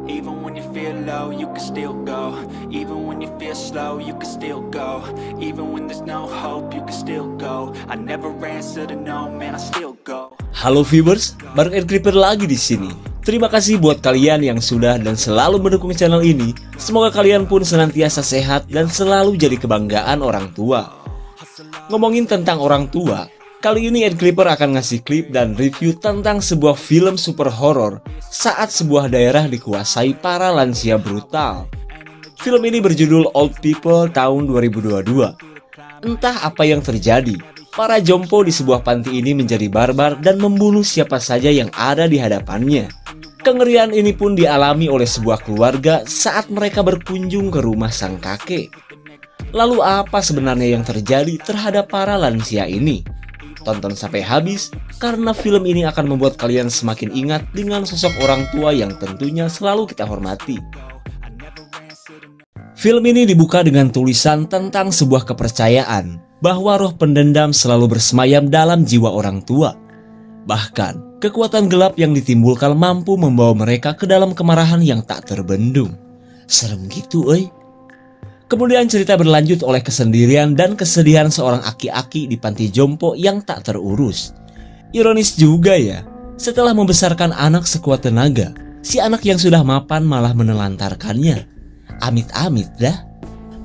Even when you feel low, you can still go. Even when you feel slow, you can still go. Even when there's no hope, you can still go. I never answer to no, man, I still go. Halo viewers, bareng Ed Creeper lagi di sini. Terima kasih buat kalian yang sudah dan selalu mendukung channel ini. Semoga kalian pun senantiasa sehat dan selalu jadi kebanggaan orang tua. Ngomongin tentang orang tua, kali ini Ed Creeper akan ngasih klip dan review tentang sebuah film super horor saat sebuah daerah dikuasai para lansia brutal. Film ini berjudul Old People tahun 2022. Entah apa yang terjadi, para jompo di sebuah panti ini menjadi barbar dan membunuh siapa saja yang ada di hadapannya. Kengerian ini pun dialami oleh sebuah keluarga saat mereka berkunjung ke rumah sang kakek. Lalu apa sebenarnya yang terjadi terhadap para lansia ini? Tonton sampai habis, karena film ini akan membuat kalian semakin ingat dengan sosok orang tua yang tentunya selalu kita hormati. Film ini dibuka dengan tulisan tentang sebuah kepercayaan bahwa roh pendendam selalu bersemayam dalam jiwa orang tua. Bahkan, kekuatan gelap yang ditimbulkan mampu membawa mereka ke dalam kemarahan yang tak terbendung. Serem gitu, Kemudian cerita berlanjut oleh kesendirian dan kesedihan seorang aki-aki di panti jompo yang tak terurus. Ironis juga ya, setelah membesarkan anak sekuat tenaga, si anak yang sudah mapan malah menelantarkannya. Amit-amit dah.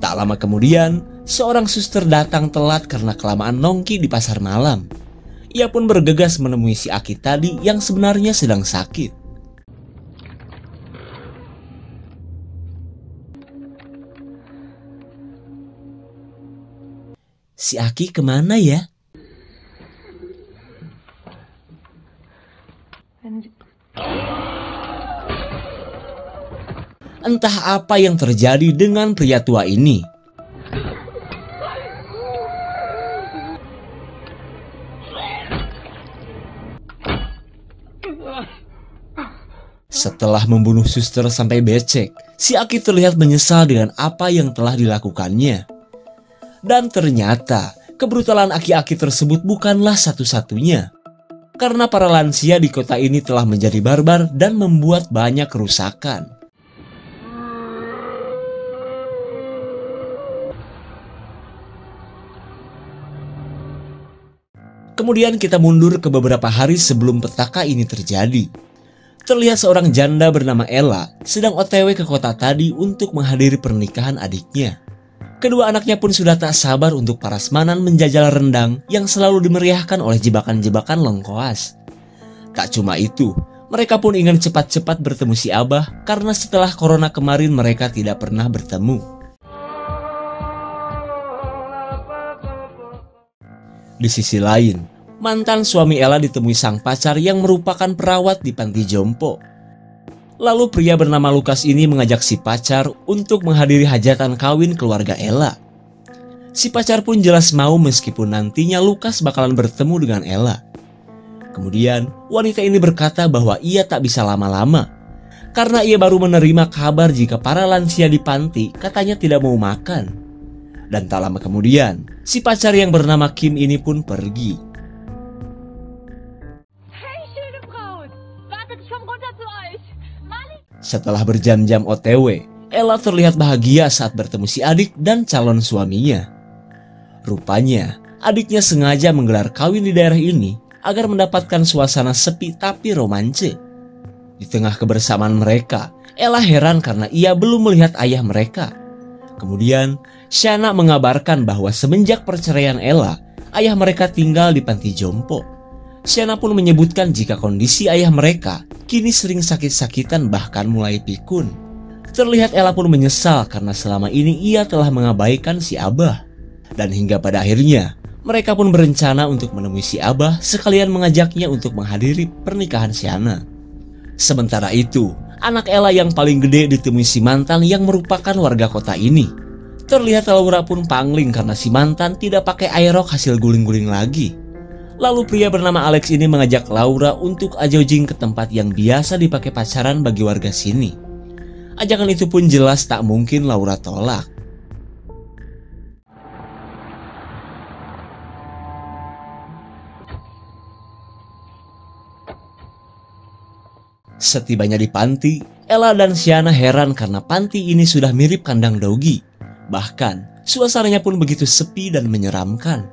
Tak lama kemudian, seorang suster datang telat karena kelamaan nongki di pasar malam. Ia pun bergegas menemui si aki tadi yang sebenarnya sedang sakit. Si Aki kemana ya? Entah apa yang terjadi dengan pria tua ini. Setelah membunuh suster sampai becek, si Aki terlihat menyesal dengan apa yang telah dilakukannya. Dan ternyata, kebrutalan aki-aki tersebut bukanlah satu-satunya. Karena para lansia di kota ini telah menjadi barbar dan membuat banyak kerusakan. Kemudian kita mundur ke beberapa hari sebelum petaka ini terjadi. Terlihat seorang janda bernama Ella sedang OTW ke kota tadi untuk menghadiri pernikahan adiknya. Kedua anaknya pun sudah tak sabar untuk prasmanan menjajal rendang yang selalu dimeriahkan oleh jebakan-jebakan lengkoas. Tak cuma itu, mereka pun ingin cepat-cepat bertemu si Abah karena setelah corona kemarin mereka tidak pernah bertemu. Di sisi lain, mantan suami Ella ditemui sang pacar yang merupakan perawat di panti jompo. Lalu pria bernama Lukas ini mengajak si pacar untuk menghadiri hajatan kawin keluarga Ella. Si pacar pun jelas mau meskipun nantinya Lukas bakalan bertemu dengan Ella. Kemudian wanita ini berkata bahwa ia tak bisa lama-lama karena ia baru menerima kabar jika para lansia di panti katanya tidak mau makan. Dan tak lama kemudian si pacar yang bernama Kim ini pun pergi. Setelah berjam-jam OTW, Ella terlihat bahagia saat bertemu si adik dan calon suaminya. Rupanya, adiknya sengaja menggelar kawin di daerah ini agar mendapatkan suasana sepi tapi romantis. Di tengah kebersamaan mereka, Ella heran karena ia belum melihat ayah mereka. Kemudian, Shana mengabarkan bahwa semenjak perceraian Ella, ayah mereka tinggal di panti jompo. Shana pun menyebutkan jika kondisi ayah mereka kini sering sakit-sakitan bahkan mulai pikun. Terlihat Ella pun menyesal karena selama ini ia telah mengabaikan si Abah. Dan hingga pada akhirnya, mereka pun berencana untuk menemui si Abah sekalian mengajaknya untuk menghadiri pernikahan Shana. Sementara itu, anak Ella yang paling gede ditemui si mantan yang merupakan warga kota ini. Terlihat Laura pun pangling karena si mantan tidak pakai aerok hasil guling-guling lagi. Lalu pria bernama Alex ini mengajak Laura untuk ajojing ke tempat yang biasa dipakai pacaran bagi warga sini. Ajakan itu pun jelas tak mungkin Laura tolak. Setibanya di panti, Ella dan Shana heran karena panti ini sudah mirip kandang dogi. Bahkan, suasananya pun begitu sepi dan menyeramkan.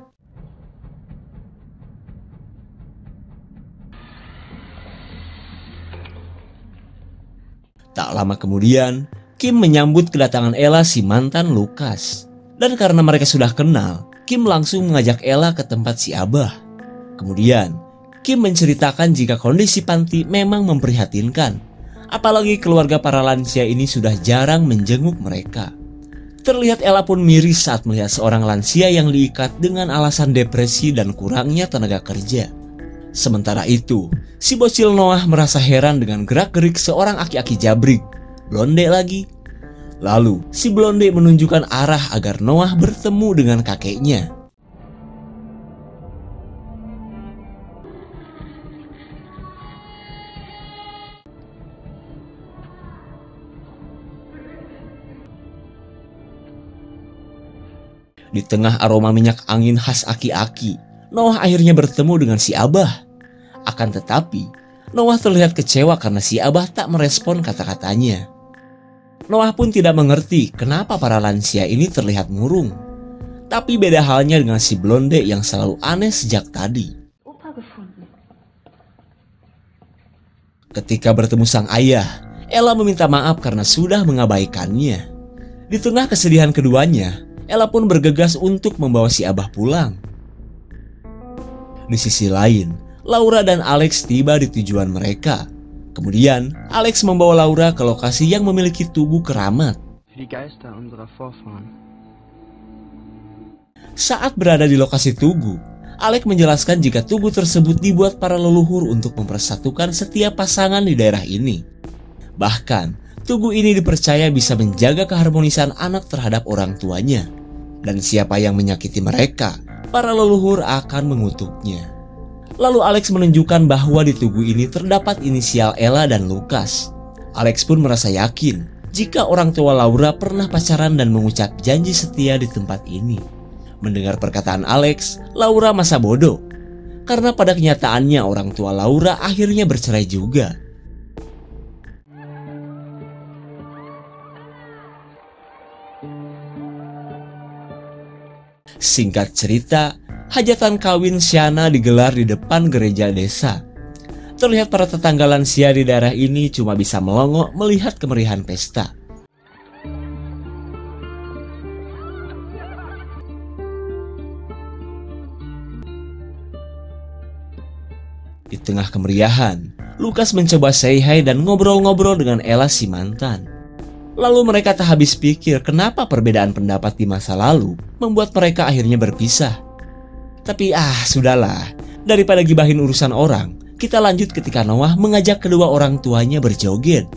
Tak lama kemudian, Kim menyambut kedatangan Ella si mantan Lucas. Dan karena mereka sudah kenal, Kim langsung mengajak Ella ke tempat si Abah. Kemudian, Kim menceritakan jika kondisi panti memang memprihatinkan. Apalagi keluarga para lansia ini sudah jarang menjenguk mereka. Terlihat Ella pun miris saat melihat seorang lansia yang diikat dengan alasan depresi dan kurangnya tenaga kerja. Sementara itu, si bocil Noah merasa heran dengan gerak-gerik seorang aki-aki jabrik, blonde lagi. Lalu, si blonde menunjukkan arah agar Noah bertemu dengan kakeknya. Di tengah aroma minyak angin khas aki-aki, Noah akhirnya bertemu dengan si Abah. Akan tetapi, Noah terlihat kecewa karena si Abah tak merespon kata-katanya. Noah pun tidak mengerti kenapa para lansia ini terlihat murung. Tapi beda halnya dengan si blonde yang selalu aneh sejak tadi. Ketika bertemu sang ayah, Ella meminta maaf karena sudah mengabaikannya. Di tengah kesedihan keduanya, Ella pun bergegas untuk membawa si Abah pulang. Di sisi lain, Laura dan Alex tiba di tujuan mereka. Kemudian, Alex membawa Laura ke lokasi yang memiliki tugu keramat. Saat berada di lokasi tugu, Alex menjelaskan jika tugu tersebut dibuat para leluhur untuk mempersatukan setiap pasangan di daerah ini. Bahkan, tugu ini dipercaya bisa menjaga keharmonisan anak terhadap orang tuanya. Dan siapa yang menyakiti mereka, para leluhur akan mengutuknya. Lalu Alex menunjukkan bahwa di tugu ini terdapat inisial Ella dan Lucas. Alex pun merasa yakin jika orang tua Laura pernah pacaran dan mengucap janji setia di tempat ini. Mendengar perkataan Alex, Laura masa bodoh. Karena pada kenyataannya orang tua Laura akhirnya bercerai juga. Singkat cerita, hajatan kawin Shana digelar di depan gereja desa. Terlihat para tetangga lansia di daerah ini cuma bisa melongo melihat kemeriahan pesta. Di tengah kemeriahan, Lucas mencoba say hi dan ngobrol-ngobrol dengan Ella si mantan. Lalu mereka tak habis pikir kenapa perbedaan pendapat di masa lalu membuat mereka akhirnya berpisah. Tapi sudahlah, daripada gibahin urusan orang, kita lanjut ketika Noah mengajak kedua orang tuanya berjoget.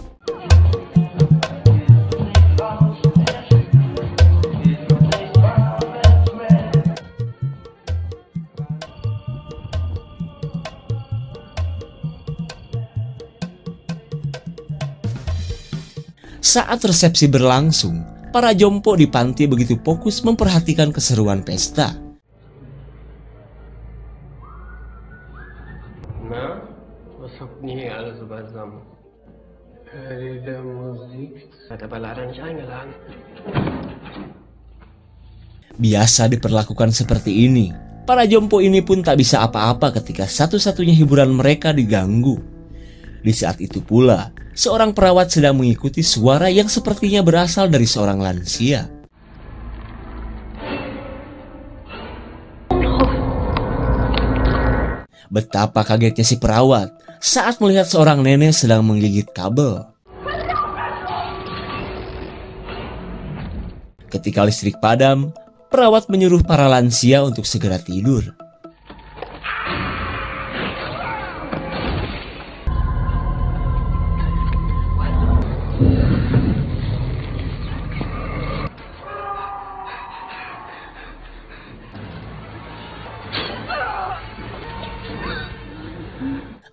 Saat resepsi berlangsung, para jompo di panti begitu fokus memperhatikan keseruan pesta. Na, was habt ihr hier alle so beisammen? Der Musik hat aber leider nicht eingeladen. Biasa diperlakukan seperti ini. Para jompo ini pun tak bisa apa-apa ketika satu-satunya hiburan mereka diganggu. Di saat itu pula, seorang perawat sedang mengikuti suara yang sepertinya berasal dari seorang lansia. Betapa kagetnya si perawat saat melihat seorang nenek sedang menggigit kabel. Ketika listrik padam, perawat menyuruh para lansia untuk segera tidur.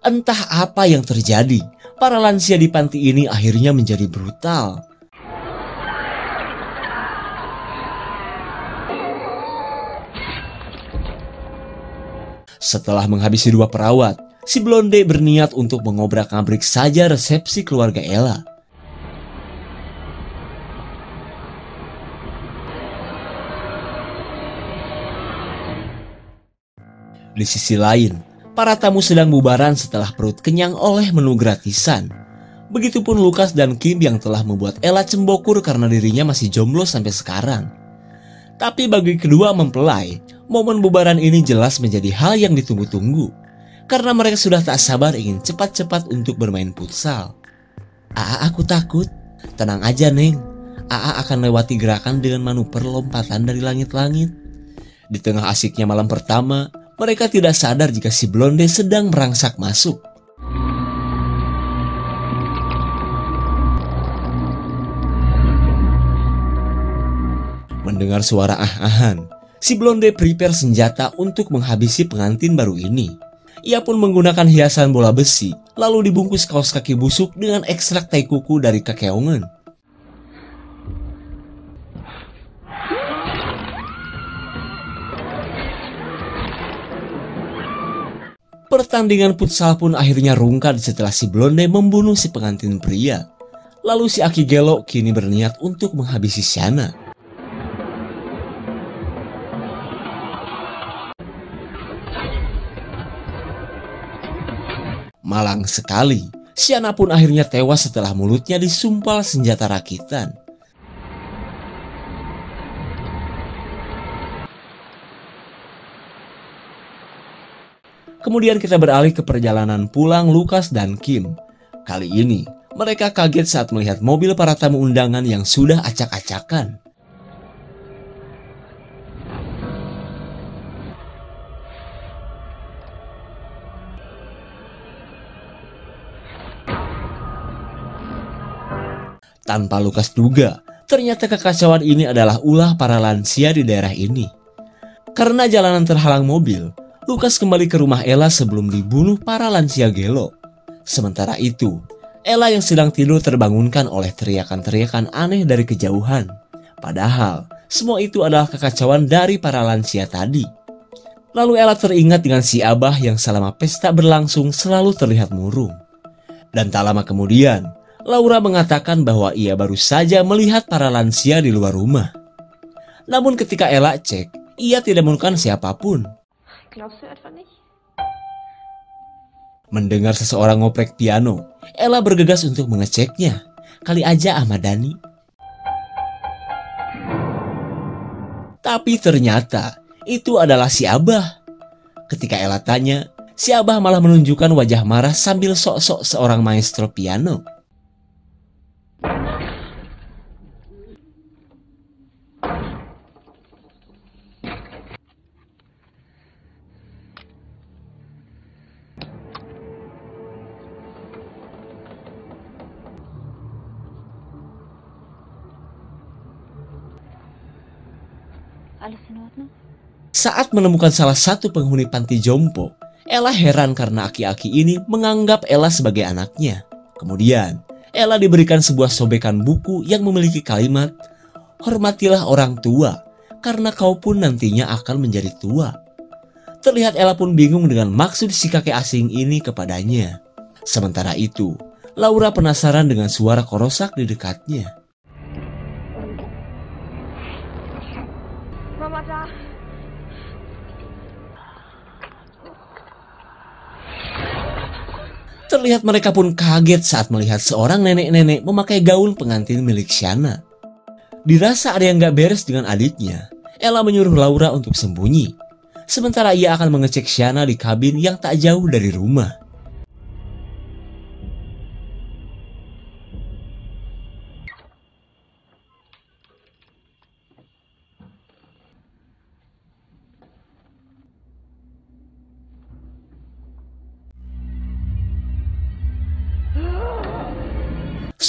Entah apa yang terjadi, para lansia di panti ini akhirnya menjadi brutal. Setelah menghabisi dua perawat, si blonde berniat untuk mengobrak-abrik saja resepsi keluarga Ella. Di sisi lain, para tamu sedang bubaran setelah perut kenyang oleh menu gratisan. Begitupun Lucas dan Kim yang telah membuat Ella cembokur karena dirinya masih jomblo sampai sekarang. Tapi bagi kedua mempelai, momen bubaran ini jelas menjadi hal yang ditunggu-tunggu. Karena mereka sudah tak sabar ingin cepat-cepat untuk bermain futsal. Aku takut. Tenang aja, Neng. Akan lewati gerakan dengan manuver lompatan dari langit-langit. Di tengah asiknya malam pertama, mereka tidak sadar jika si blonde sedang merangsak masuk. Mendengar suara ah-ahan, si blonde prepare senjata untuk menghabisi pengantin baru ini. Ia pun menggunakan hiasan bola besi, lalu dibungkus kaos kaki busuk dengan ekstrak tai kuku dari kekeongan. Pertandingan futsal pun akhirnya rungkat setelah si blonde membunuh si pengantin pria. Lalu si Aki Gelo kini berniat untuk menghabisi Shanna. Malang sekali, Shanna pun akhirnya tewas setelah mulutnya disumpal senjata rakitan. Kemudian kita beralih ke perjalanan pulang Lucas dan Kim. Kali ini, mereka kaget saat melihat mobil para tamu undangan yang sudah acak-acakan. Tanpa Lucas duga, ternyata kekacauan ini adalah ulah para lansia di daerah ini. Karena jalanan terhalang mobil, Lucas kembali ke rumah Ella sebelum dibunuh para lansia Gelo. Sementara itu, Ella yang sedang tidur terbangunkan oleh teriakan-teriakan aneh dari kejauhan. Padahal, semua itu adalah kekacauan dari para lansia tadi. Lalu Ella teringat dengan si Abah yang selama pesta berlangsung selalu terlihat murung. Dan tak lama kemudian, Laura mengatakan bahwa ia baru saja melihat para lansia di luar rumah. Namun ketika Ella cek, ia tidak menemukan siapapun. Glaubst du etwa nicht? Mendengar seseorang ngoprek piano, Ella bergegas untuk mengeceknya. Kali aja Ahmad Dhani. Tapi ternyata itu adalah si Abah. Ketika Ella tanya, si Abah malah menunjukkan wajah marah sambil sok-sok seorang maestro piano. Saat menemukan salah satu penghuni panti jompo, Ella heran karena aki-aki ini menganggap Ella sebagai anaknya. Kemudian, Ella diberikan sebuah sobekan buku yang memiliki kalimat, "Hormatilah orang tua, karena kau pun nantinya akan menjadi tua." Terlihat Ella pun bingung dengan maksud si kakek asing ini kepadanya. Sementara itu, Laura penasaran dengan suara korosak di dekatnya. Mama da. Terlihat mereka pun kaget saat melihat seorang nenek-nenek memakai gaun pengantin milik Shanna. Dirasa ada yang gak beres dengan adiknya, Ella menyuruh Laura untuk sembunyi. Sementara ia akan mengecek Shanna di kabin yang tak jauh dari rumah.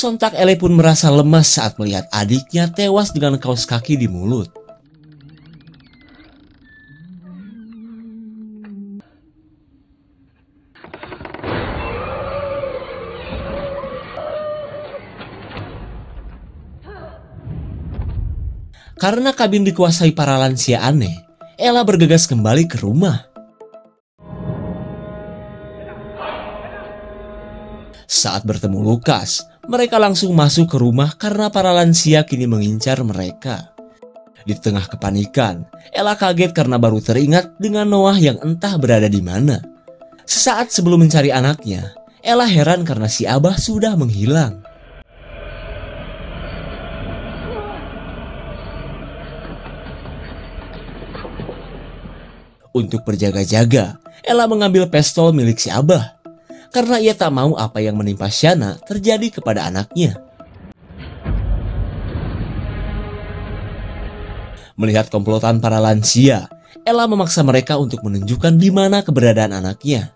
Sontak Ella pun merasa lemas saat melihat adiknya tewas dengan kaos kaki di mulut. Karena kabin dikuasai para lansia aneh, Ella bergegas kembali ke rumah. Saat bertemu Lucas, mereka langsung masuk ke rumah karena para lansia kini mengincar mereka. Di tengah kepanikan, Ella kaget karena baru teringat dengan Noah yang entah berada di mana. Sesaat sebelum mencari anaknya, Ella heran karena si Abah sudah menghilang. Untuk berjaga-jaga, Ella mengambil pistol milik si Abah karena ia tak mau apa yang menimpa Shanna terjadi kepada anaknya. Melihat komplotan para lansia, Ella memaksa mereka untuk menunjukkan di mana keberadaan anaknya.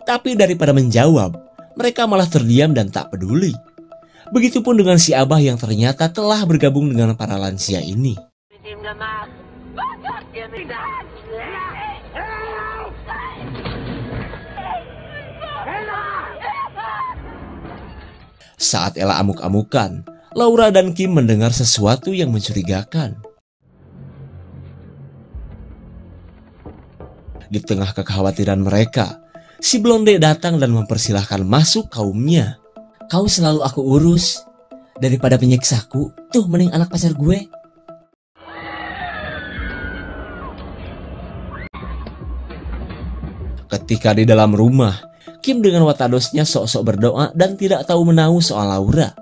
Tapi daripada menjawab, mereka malah terdiam dan tak peduli. Begitupun dengan si Abah yang ternyata telah bergabung dengan para lansia ini. Saat Ella amuk-amukan, Laura dan Kim mendengar sesuatu yang mencurigakan. Di tengah kekhawatiran mereka, si blonde datang dan mempersilahkan masuk kaumnya. Kau selalu aku urus. Daripada penyiksaku, tuh mending anak pacar gue. Ketika di dalam rumah, Kim dengan watadosnya sok-sok berdoa dan tidak tahu menahu soal Laura.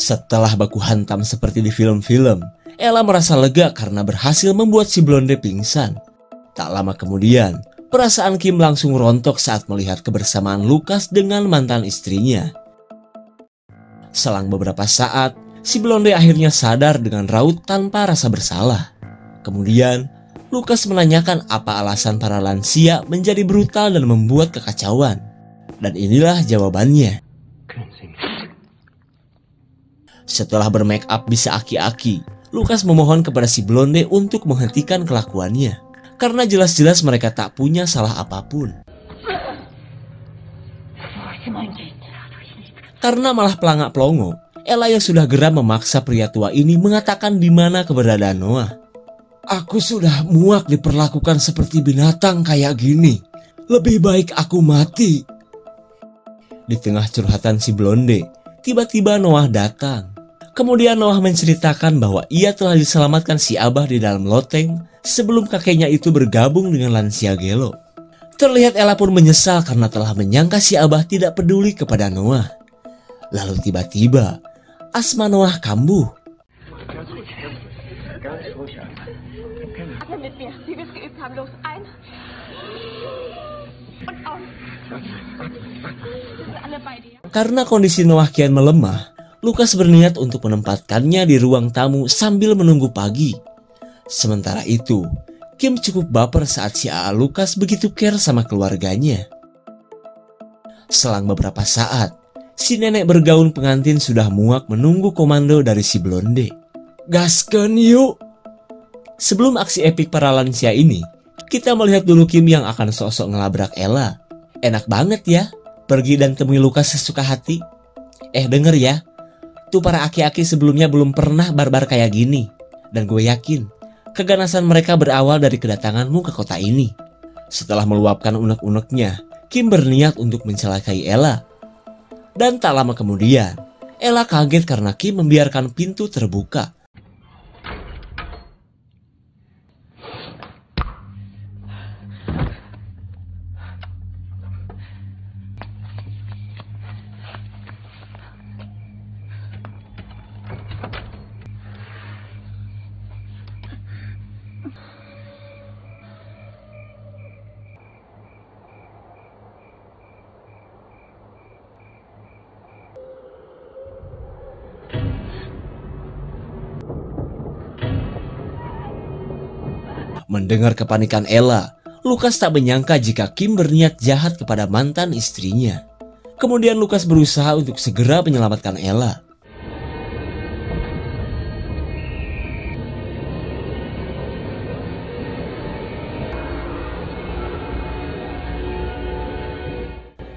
Setelah baku hantam seperti di film-film, Ella merasa lega karena berhasil membuat si blonde pingsan. Tak lama kemudian, perasaan Kim langsung rontok saat melihat kebersamaan Lucas dengan mantan istrinya. Selang beberapa saat, si blonde akhirnya sadar dengan raut tanpa rasa bersalah. Kemudian, Lucas menanyakan apa alasan para lansia menjadi brutal dan membuat kekacauan. Dan inilah jawabannya. Setelah bermake up bisa aki-aki, Lucas memohon kepada si blonde untuk menghentikan kelakuannya. Karena jelas-jelas mereka tak punya salah apapun. Karena malah pelangak pelongo, Ella yang sudah geram memaksa pria tua ini mengatakan di mana keberadaan Noah. Aku sudah muak diperlakukan seperti binatang kayak gini. Lebih baik aku mati. Di tengah curhatan si blonde, tiba-tiba Noah datang. Kemudian Noah menceritakan bahwa ia telah diselamatkan si Abah di dalam loteng sebelum kakeknya itu bergabung dengan lansia Gelo. Terlihat Ella pun menyesal karena telah menyangka si Abah tidak peduli kepada Noah. Lalu tiba-tiba, asma Noah kambuh. Karena kondisi Noah kian melemah, Lucas berniat untuk menempatkannya di ruang tamu sambil menunggu pagi. Sementara itu, Kim cukup baper saat si AA Lucas begitu care sama keluarganya. Selang beberapa saat, si nenek bergaun pengantin sudah muak menunggu komando dari si blonde. Gaskeun yuk! Sebelum aksi epik para lansia ini, kita melihat dulu Kim yang akan sok-sok ngelabrak Ella. Enak banget ya, pergi dan temui Lucas sesuka hati. Denger ya. Tuh para aki-aki sebelumnya belum pernah barbar kayak gini. Dan gue yakin, keganasan mereka berawal dari kedatanganmu ke kota ini. Setelah meluapkan unek-uneknya, Kim berniat untuk mencelakai Ella. Dan tak lama kemudian, Ella kaget karena Kim membiarkan pintu terbuka. Mendengar kepanikan Ella, Lucas tak menyangka jika Kim berniat jahat kepada mantan istrinya. Kemudian Lukas berusaha untuk segera menyelamatkan Ella.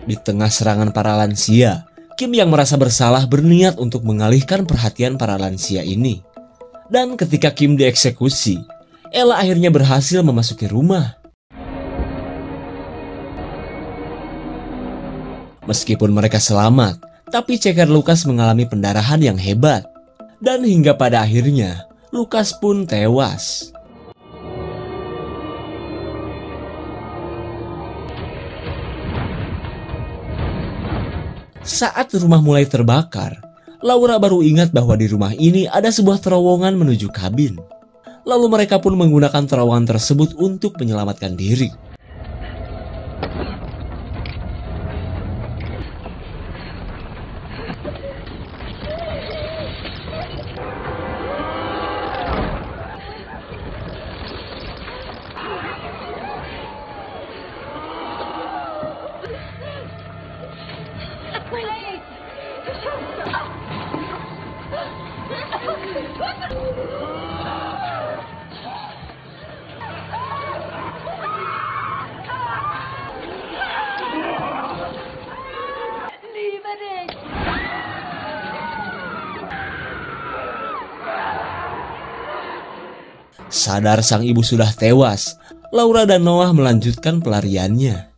Di tengah serangan para lansia, Kim yang merasa bersalah berniat untuk mengalihkan perhatian para lansia ini. Dan ketika Kim dieksekusi, Ella akhirnya berhasil memasuki rumah. Meskipun mereka selamat, tapi ceker Lukas mengalami pendarahan yang hebat. Dan hingga pada akhirnya, Lukas pun tewas. Saat rumah mulai terbakar, Laura baru ingat bahwa di rumah ini ada sebuah terowongan menuju kabin. Lalu mereka pun menggunakan terowongan tersebut untuk menyelamatkan diri. Sadar sang ibu sudah tewas, Laura dan Noah melanjutkan pelariannya.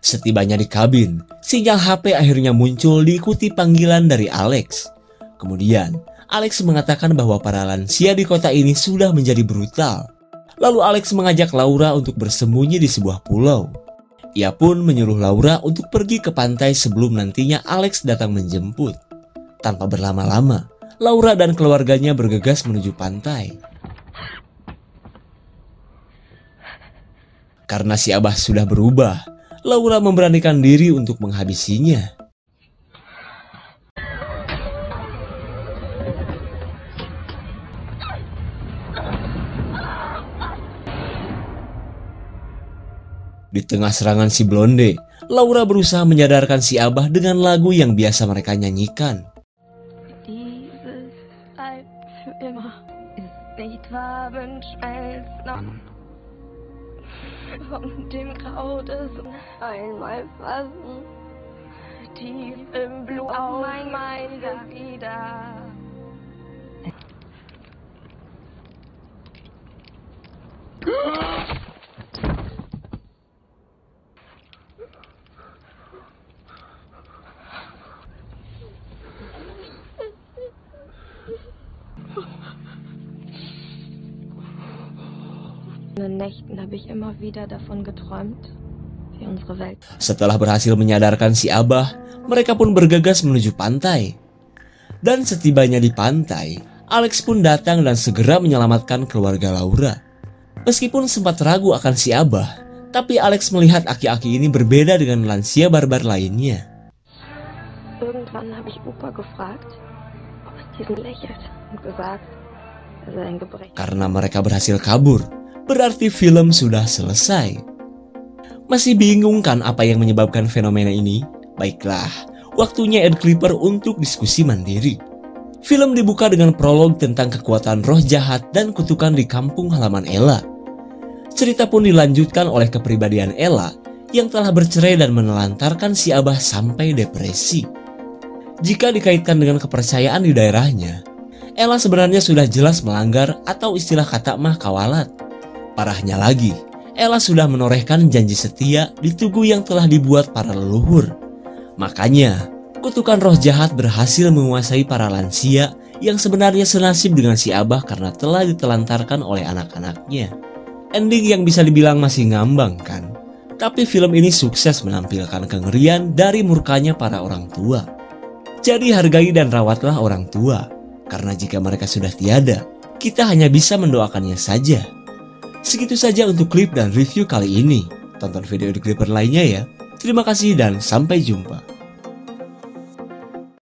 Setibanya di kabin, sinyal HP akhirnya muncul diikuti panggilan dari Alex. Kemudian, Alex mengatakan bahwa para lansia di kota ini sudah menjadi brutal. Lalu Alex mengajak Laura untuk bersembunyi di sebuah pulau. Ia pun menyuruh Laura untuk pergi ke pantai sebelum nantinya Alex datang menjemput. Tanpa berlama-lama, Laura dan keluarganya bergegas menuju pantai. Karena si Abah sudah berubah, Laura memberanikan diri untuk menghabisinya. Di tengah serangan si Blonde, Laura berusaha menyadarkan si Abah dengan lagu yang biasa mereka nyanyikan. Dieses Leid für immer ist nicht farbenschmelzen. Von dem Grau des einmal fassen, tief im Blut auf meine Glieder. In den Nächten habe ich immer wieder davon geträumt, wie unsere Welt. Setelah berhasil menyadarkan si Abah, mereka pun bergegas menuju pantai. Dan setibanya di pantai, Alex pun datang dan segera menyelamatkan keluarga Laura. Meskipun sempat ragu akan si Abah, tapi Alex melihat aki-aki ini berbeda dengan lansia barbar lainnya. Irgendwann habe ich Opa gefragt, ob es diesen lächelt und gesagt, dass ein Gebrechen. Karena mereka berhasil kabur, berarti film sudah selesai. Masih bingung kan apa yang menyebabkan fenomena ini? Baiklah, waktunya Ed Clipper untuk diskusi mandiri. Film dibuka dengan prolog tentang kekuatan roh jahat dan kutukan di kampung halaman Ella. Cerita pun dilanjutkan oleh kepribadian Ella yang telah bercerai dan menelantarkan si Abah sampai depresi. Jika dikaitkan dengan kepercayaan di daerahnya, Ella sebenarnya sudah jelas melanggar atau istilah kata mah kawalat. Parahnya lagi, Ella sudah menorehkan janji setia di tugu yang telah dibuat para leluhur. Makanya, kutukan roh jahat berhasil menguasai para lansia yang sebenarnya senasib dengan si Abah karena telah ditelantarkan oleh anak-anaknya. Ending yang bisa dibilang masih ngambang kan? Tapi film ini sukses menampilkan kengerian dari murkanya para orang tua. Jadi hargai dan rawatlah orang tua, karena jika mereka sudah tiada, kita hanya bisa mendoakannya saja. Segitu saja untuk klip dan review kali ini. Tonton video di Clipper lainnya ya. Terima kasih dan sampai jumpa.